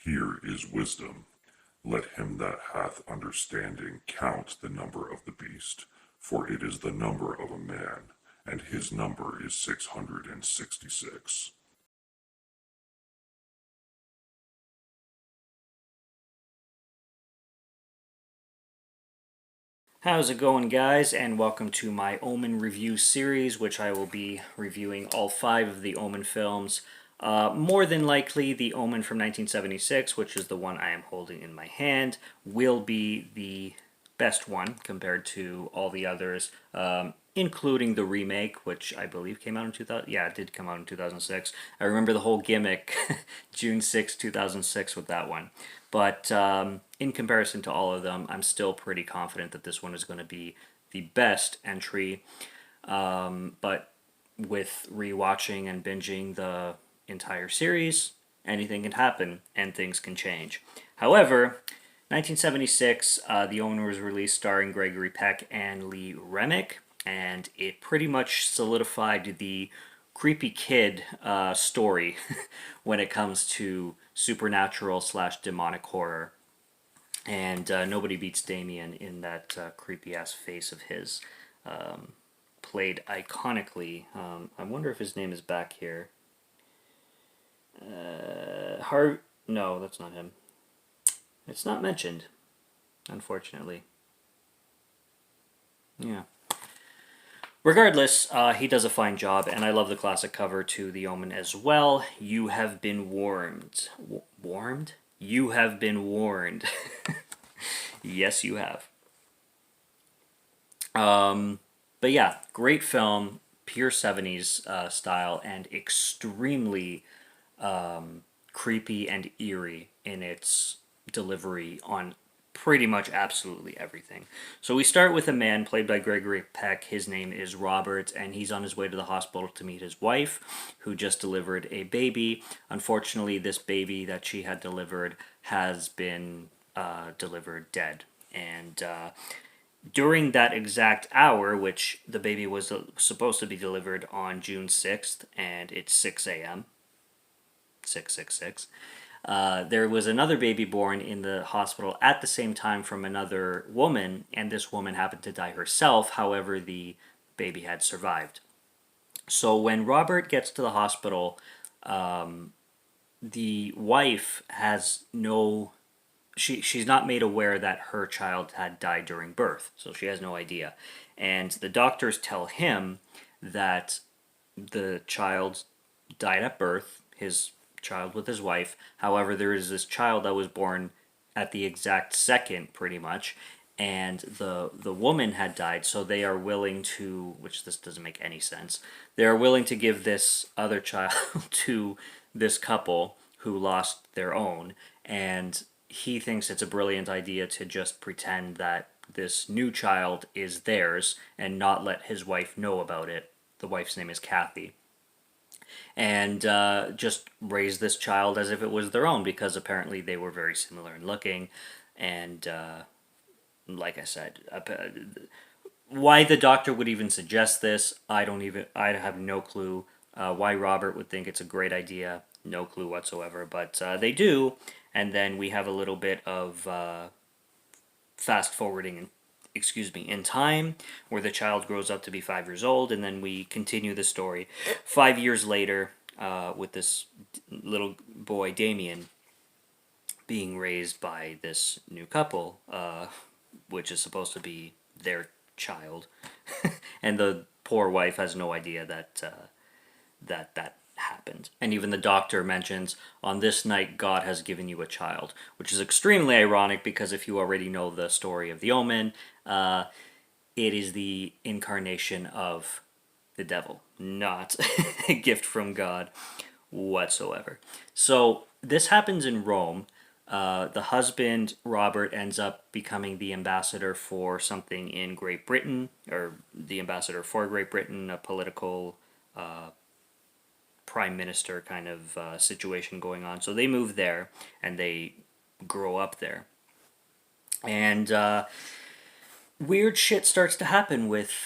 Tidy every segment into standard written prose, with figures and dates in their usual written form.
Here is wisdom. Let him that hath understanding count the number of the beast, for it is the number of a man, and his number is 666. How's it going, guys? And welcome to my Omen review series, which I will be reviewing all five of the Omen films. More than likely, the Omen from 1976, which is the one I am holding in my hand, will be the best one compared to all the others, including the remake, which I believe came out in 2000. Yeah, it did come out in 2006. I remember the whole gimmick, June 6, 2006, with that one. But in comparison to all of them, I'm still pretty confident that this one is going to be the best entry. But with rewatching and binging the entire series, anything can happen and things can change. However, 1976, The Owner was released starring Gregory Peck and Lee Remick, and it pretty much solidified the creepy kid story when it comes to supernatural slash demonic horror. And nobody beats Damien in that creepy ass face of his, played iconically. I wonder if his name is back here. No, that's not him. It's not mentioned, unfortunately. Yeah. Regardless, he does a fine job, and I love the classic cover to The Omen as well. You have been warned. Warned? You have been warned. Yes, you have. But yeah, great film, pure 70s style, and extremely creepy and eerie in its delivery on pretty much absolutely everything. So we start with a man played by Gregory Peck. His name is Robert, and he's on his way to the hospital to meet his wife, who just delivered a baby. Unfortunately, this baby that she had delivered has been delivered dead. And during that exact hour, which the baby was supposed to be delivered on June 6th, and it's 6 a.m., 666. There was another baby born in the hospital at the same time from another woman, and this woman happened to die herself. However, the baby had survived. So when Robert gets to the hospital, the wife has no. She's not made aware that her child had died during birth, so she has no idea. And the doctors tell him that the child died at birth, his child with his wife. However, there is this child that was born at the exact second, pretty much, and the woman had died. So they are willing to, which this doesn't make any sense. They are willing to give this other child to this couple who lost their own, and he thinks it's a brilliant idea to just pretend that this new child is theirs and not let his wife know about it. The wife's name is Kathy, and just raise this child as if it was their own because apparently they were very similar in looking. And like I said, why the doctor would even suggest this, I have no clue. Why Robert would think it's a great idea, no clue whatsoever. But they do, and then we have a little bit of fast forwarding, in time, where the child grows up to be 5 years old, and then we continue the story 5 years later with this little boy Damien being raised by this new couple, which is supposed to be their child, and the poor wife has no idea that happened. And even the doctor mentions, on this night God has given you a child, which is extremely ironic because if you already know the story of the Omen, it is the incarnation of the devil, not a gift from God whatsoever. So this happens in Rome. The husband, Robert, ends up becoming the ambassador for something in Great Britain, or the ambassador for Great Britain, a political prime minister kind of situation going on. So they move there and they grow up there. And weird shit starts to happen with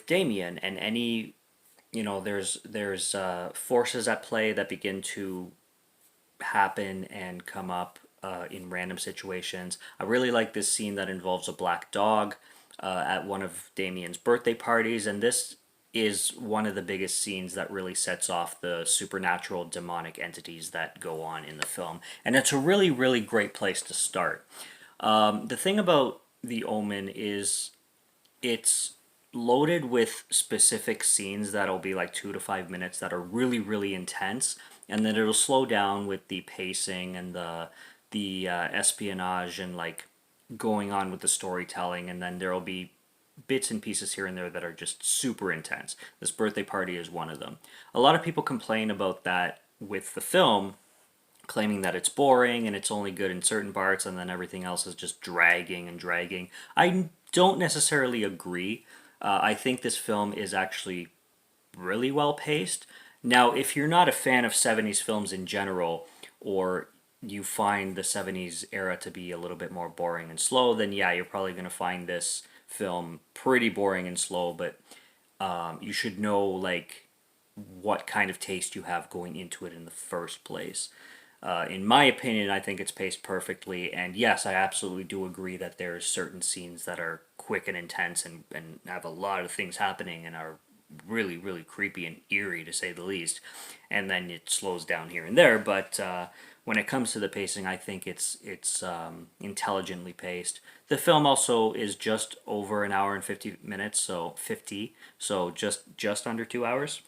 Damien, and any there's forces at play that begin to happen and come up in random situations. I really like this scene that involves a black dog at one of Damien's birthday parties, and this is one of the biggest scenes that really sets off the supernatural demonic entities that go on in the film. And it's a really, really great place to start. The thing about The Omen is it's loaded with specific scenes that'll be like 2 to 5 minutes that are really, really intense, and then it'll slow down with the pacing and the espionage and like going on with the storytelling, and then there'll be bits and pieces here and there that are just super intense. This birthday party is one of them. A lot of people complain about that with the film, claiming that it's boring and it's only good in certain parts and then everything else is just dragging and dragging. I don't necessarily agree. I think this film is actually really well paced. Now, if you're not a fan of 70s films in general, or you find the 70s era to be a little bit more boring and slow, then yeah, you're probably going to find this film pretty boring and slow, but you should know like what kind of taste you have going into it in the first place. In my opinion, I think it's paced perfectly, and yes, I absolutely do agree that there's certain scenes that are quick and intense and have a lot of things happening and are really, really creepy and eerie to say the least, and then it slows down here and there, but when it comes to the pacing, I think it's intelligently paced. The film also is just over an hour and 50 minutes, so 50, so just under 2 hours.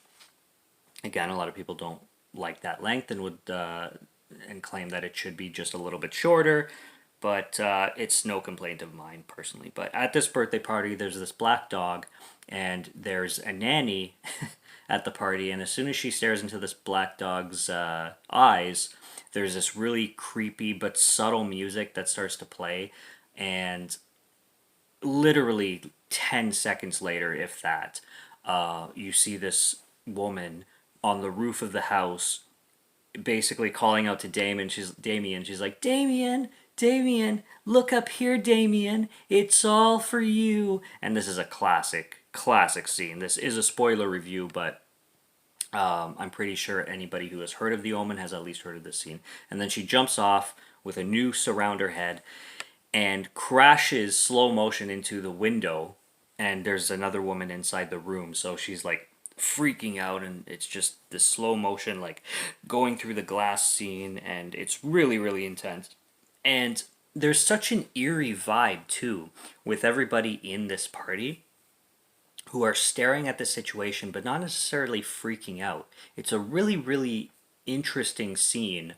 Again, a lot of people don't like that length and would and claim that it should be just a little bit shorter, but it's no complaint of mine personally. But at this birthday party, there's this black dog, and there's a nanny at the party, and as soon as she stares into this black dog's eyes, there's this really creepy but subtle music that starts to play, and literally 10 seconds later, if that, you see this woman on the roof of the house basically calling out to Damien. She's like, Damien, Damien, look up here, Damien. It's all for you. And this is a classic scene. This is a spoiler review, but I'm pretty sure anybody who has heard of The Omen has at least heard of this scene. And then she jumps off with a noose around her head and crashes slow motion into the window. And there's another woman inside the room, so she's like freaking out, and it's just this slow motion like going through the glass scene, and it's really, really intense. And there's such an eerie vibe too with everybody in this party who are staring at the situation but not necessarily freaking out. It's a really, really interesting scene,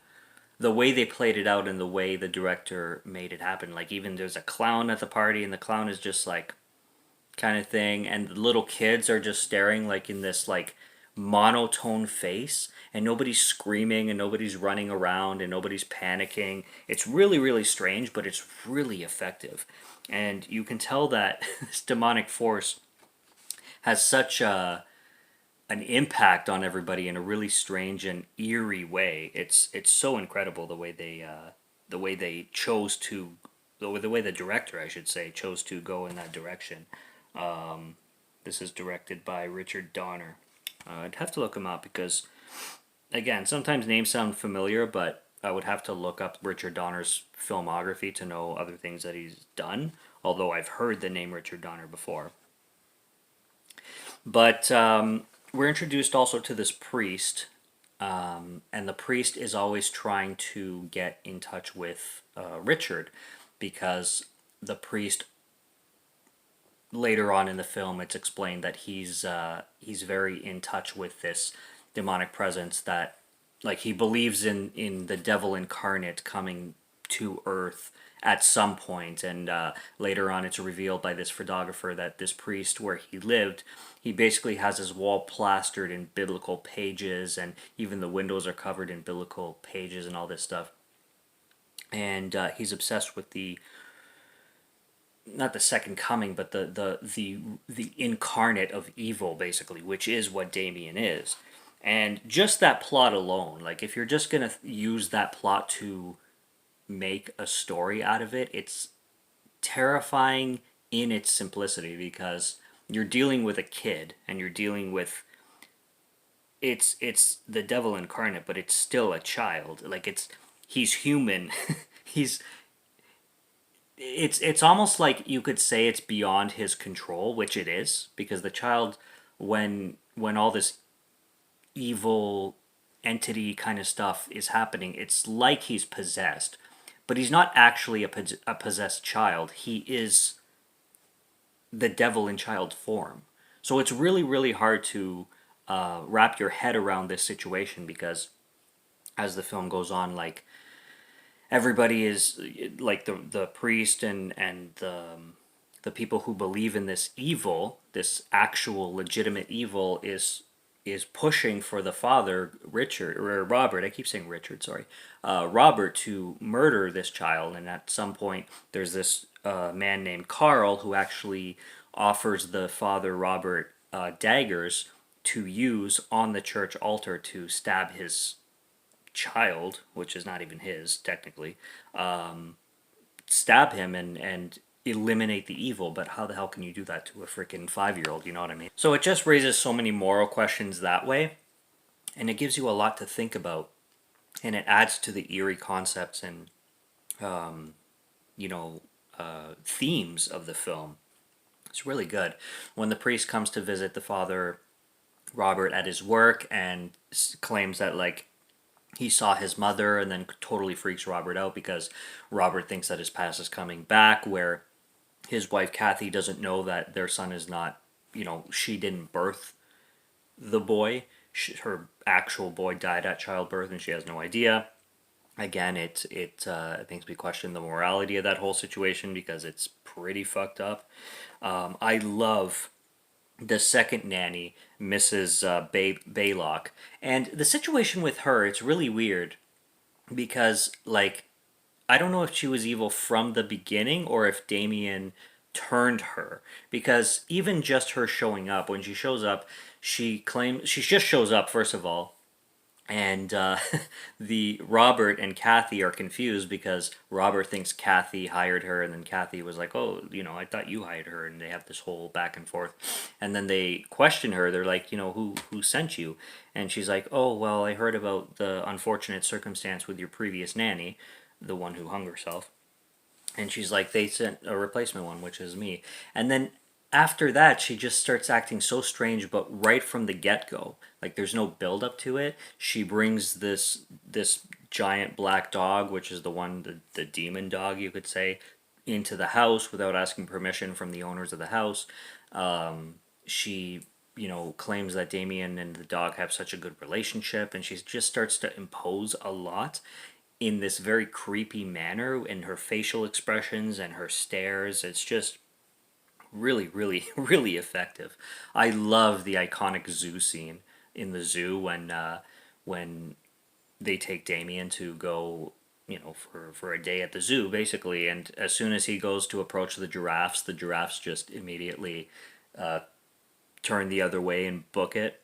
the way they played it out and the way the director made it happen. Like, even there's a clown at the party, and the clown is just like kind of thing, and the little kids are just staring like in this like monotone face, and nobody's screaming and nobody's running around and nobody's panicking. It's really, really strange, but it's really effective, and you can tell that this demonic force has such an impact on everybody in a really strange and eerie way. It's so incredible the way they chose to, the way the director, I should say, chose to go in that direction. This is directed by Richard Donner. I'd have to look him up because, again, sometimes names sound familiar, but I would have to look up Richard Donner's filmography to know other things that he's done, although I've heard the name Richard Donner before. But we're introduced also to this priest, and the priest is always trying to get in touch with Richard, because the priest, later on in the film, it's explained that he's very in touch with this demonic presence, that like he believes in the devil incarnate coming to Earth at some point. And later on, it's revealed by this photographer that this priest, where he lived, he basically has his wall plastered in biblical pages, and even the windows are covered in biblical pages and all this stuff. And he's obsessed with the, not the second coming, but the incarnate of evil, basically, which is what Damien is. And just that plot alone, like if you're just gonna use that plot to make a story out of it, it's terrifying in its simplicity, because you're dealing with a kid and you're dealing with it's the devil incarnate, but it's still a child. Like he's human. he's it's almost like you could say it's beyond his control, which it is, because the child, when all this evil entity kind of stuff is happening, it's like he's possessed, but he's not actually a possessed child. He is the devil in child form. So it's really, really hard to wrap your head around this situation because as the film goes on, like everybody is like the priest and the people who believe in this evil, this actual legitimate evil, is pushing for the father Richard or Robert. I keep saying Richard. Sorry, Robert to murder this child. And at some point, there's this man named Carl who actually offers the father Robert daggers to use on the church altar to stab his child, which is not even his technically, stab him and eliminate the evil. But how the hell can you do that to a freaking 5-year-old? You know what I mean? So it just raises so many moral questions that way, and it gives you a lot to think about, and it adds to the eerie concepts and you know themes of the film. It's really good. When the priest comes to visit the father Robert at his work and claims that like he saw his mother, and then totally freaks Robert out because Robert thinks that his past is coming back, where his wife Kathy doesn't know that their son is not, she didn't birth the boy. Her actual boy died at childbirth and she has no idea. Again, it makes me question the morality of that whole situation because it's pretty fucked up. I love the second nanny, Mrs. Baylock. And the situation with her, it's really weird because, like, I don't know if she was evil from the beginning or if Damien turned her. Because even just her showing up, when she shows up, she just shows up, first of all, and the Robert and Kathy are confused because Robert thinks Kathy hired her, and then Kathy was like, "Oh, I thought you hired her," and they have this whole back and forth. And then they question her. They're like, "Who sent you?" And she's like, "Oh, well, I heard about the unfortunate circumstance with your previous nanny, the one who hung herself." And she's like, "They sent a replacement one, which is me." And then after that, she just starts acting so strange, but right from the get go, like there's no build up to it. She brings this giant black dog, which is the demon dog, you could say, into the house without asking permission from the owners of the house. She claims that Damien and the dog have such a good relationship, and she just starts to impose a lot in this very creepy manner in her facial expressions and her stares. It's just really, really, really effective. I love the iconic zoo scene in the zoo when they take Damien to go, for a day at the zoo, basically. And as soon as he goes to approach the giraffes just immediately turn the other way and book it.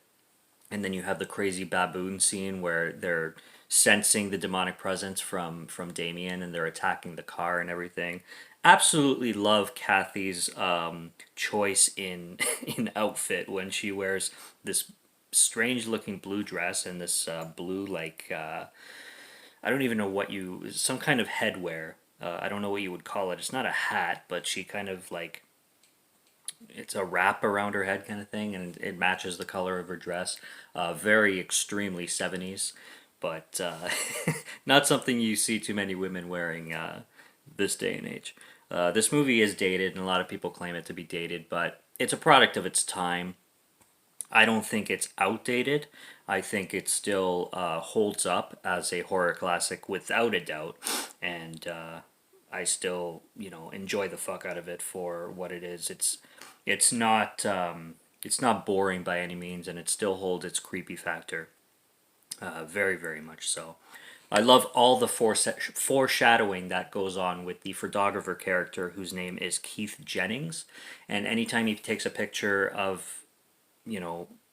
And then you have the crazy baboon scene where they're sensing the demonic presence from Damien and they're attacking the car and everything. Absolutely love Kathy's choice in in outfit when she wears this strange looking blue dress and this blue I don't even know some kind of headwear. I don't know what you would call it. It's not a hat, but she kind of like it's a wrap around her head kind of thing, and it matches the color of her dress. Very extremely 70s, but not something you see too many women wearing this day and age. This movie is dated, and a lot of people claim it to be dated, but it's a product of its time. I don't think it's outdated. I think it still holds up as a horror classic without a doubt, and I still enjoy the fuck out of it for what it is. It's not boring by any means, and it still holds its creepy factor. Very, very much so. I love all the foreshadowing that goes on with the photographer character whose name is Keith Jennings. And anytime he takes a picture of,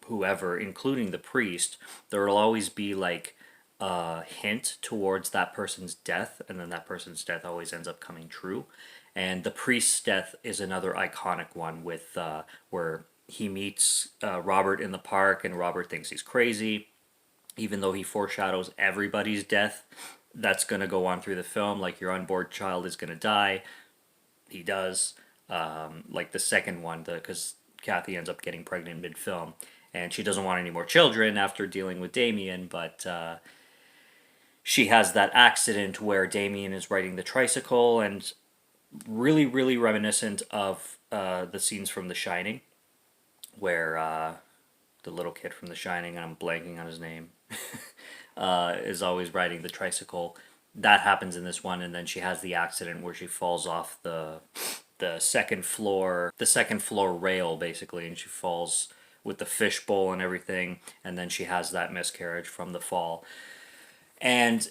whoever, including the priest, there will always be like a hint towards that person's death, and then that person's death always ends up coming true. And the priest's death is another iconic one with where he meets Robert in the park, and Robert thinks he's crazy, even though he foreshadows everybody's death that's going to go on through the film. Like, your unborn child is going to die. He does. Like the second one, because Kathy ends up getting pregnant mid film, and she doesn't want any more children after dealing with Damien, but she has that accident where Damien is riding the tricycle, and really, really reminiscent of the scenes from The Shining, where the little kid from The Shining, and I'm blanking on his name, is always riding the tricycle. That happens in this one, and then she has the accident where she falls off the second floor rail basically, and she falls with the fishbowl and everything, and then she has that miscarriage from the fall. And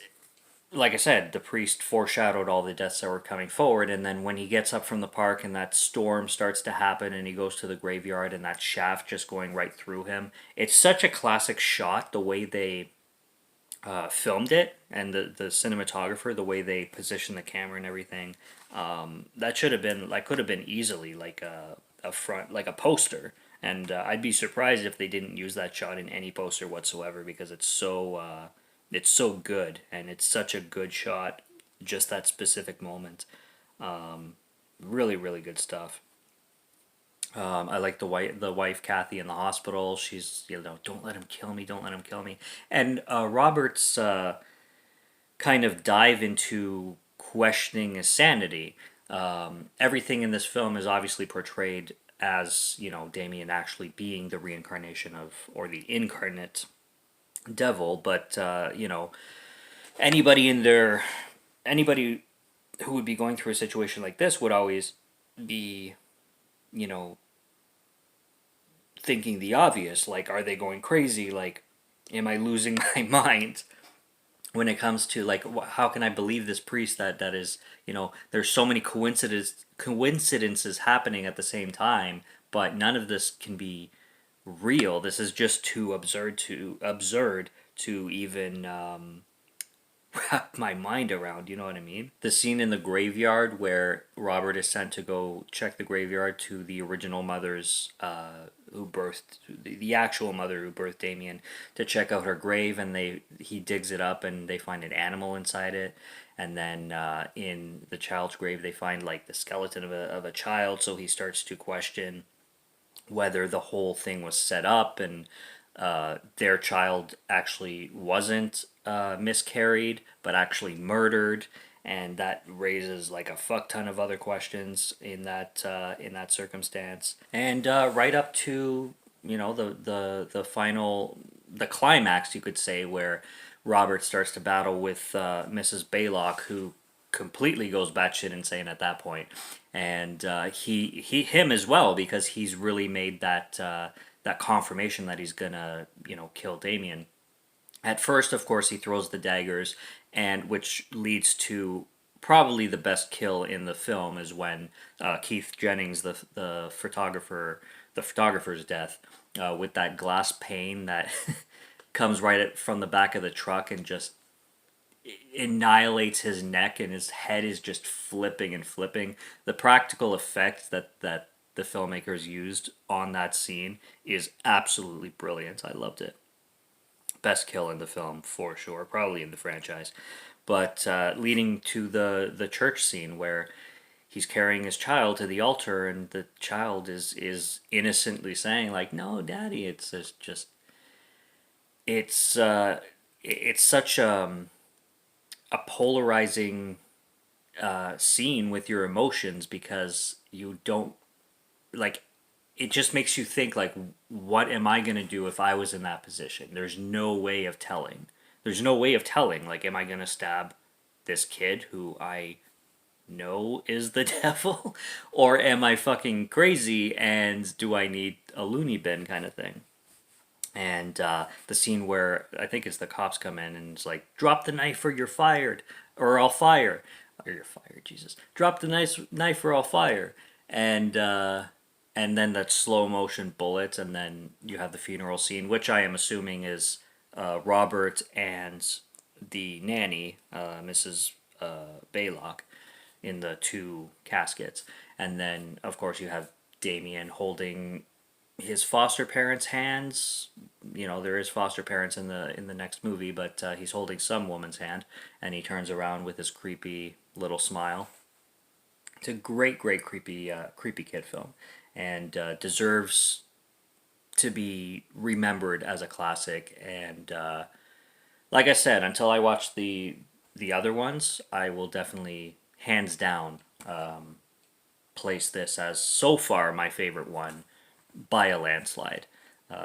like I said, the priest foreshadowed all the deaths that were coming forward, and then when he gets up from the park and that storm starts to happen and he goes to the graveyard and that shaft just going right through him, it's such a classic shot, the way they filmed it, and the cinematographer, the way they position the camera and everything. That should have been, like, could have been easily like a front, like a poster. And I'd be surprised if they didn't use that shot in any poster whatsoever, because it's so good, and it's such a good shot, just that specific moment. Really, really good stuff. I like the wife Kathy in the hospital. She's, don't let him kill me, don't let him kill me. And Robert's kind of dive into questioning his sanity. Everything in this film is obviously portrayed as, Damien actually being the reincarnation of, or the incarnate devil, but anybody in their anybody who would be going through a situation like this would always be, you know, thinking the obvious, like, are they going crazy? Like, am I losing my mind? When it comes to, like, how can I believe this priest that is, there's so many coincidences happening at the same time, but none of this can be real. This is just too absurd to even wrap my mind around. You know what I mean? The scene in the graveyard where Robert is sent to go check the graveyard to the original mother's, who birthed the actual mother who birthed Damien, to check out her grave, and he digs it up and they find an animal inside it. And then in the child's grave they find, like, the skeleton of a child, so he starts to question whether the whole thing was set up, and their child actually wasn't miscarried but actually murdered, and that raises, like, a fuck ton of other questions in that circumstance. And right up to, the final, the climax, you could say, where Robert starts to battle with Mrs. Baylock, who completely goes batshit insane at that point, and him as well, because he's really made that confirmation that he's gonna, kill Damien. At first, of course, he throws the daggers, and which leads to probably the best kill in the film, is when Keith Jennings, the photographer's death, with that glass pane that comes from the back of the truck and just annihilates his neck, and his head is just flipping and flipping. The practical effect that the filmmakers used on that scene is absolutely brilliant. I loved it. Best kill in the film for sure, probably in the franchise. But leading to the church scene where he's carrying his child to the altar, and the child is innocently saying, like, "No, Daddy." It's such a polarizing scene with your emotions, because you don't, like, it just makes you think, like, what am I going to do if I was in that position? There's no way of telling, like, am I going to stab this kid who I know is the devil, or am I fucking crazy and do I need a loony bin kind of thing? And the scene where I think it's the cops come in and it's like, drop the knife or you're fired, or I'll fire, or you're fired, Jesus. Drop the knife or I'll fire, and then that slow motion bullets, and then you have the funeral scene, which I am assuming is Robert and the nanny, Mrs. Baylock, in the two caskets, and then of course you have Damien holding his foster parents' hands. You know, there is foster parents in the next movie, but he's holding some woman's hand, and he turns around with his creepy little smile. It's a great creepy kid film, and deserves to be remembered as a classic. And like I said, until I watch the other ones, I will definitely hands down place this as so far my favorite one by a landslide.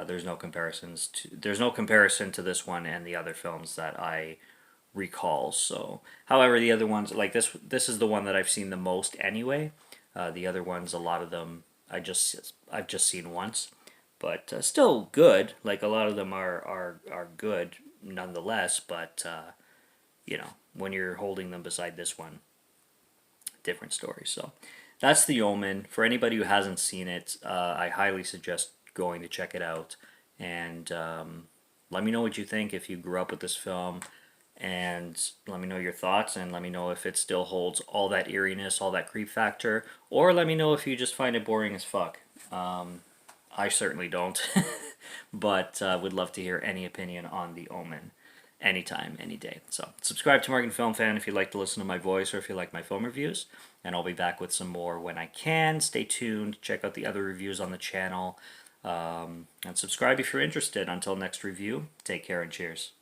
There's no comparison to this one and the other films that I recall. So, however, the other ones like this is the one that I've seen the most anyway. The other ones, a lot of them I've just seen once, but still good. Like a lot of them are good nonetheless. But you know, when you're holding them beside this one, different story. So that's The Omen. For anybody who hasn't seen it, I highly suggest going to check it out. And let me know what you think if you grew up with this film. And let me know your thoughts, and let me know if it still holds all that eeriness, all that creep factor, or let me know if you just find it boring as fuck. I certainly don't, but would love to hear any opinion on The Omen anytime, any day. So subscribe to Morgan Film Fan if you like to listen to my voice or if you like my film reviews, and I'll be back with some more when I can. Stay tuned. Check out the other reviews on the channel, and subscribe if you're interested. Until next review, take care and cheers.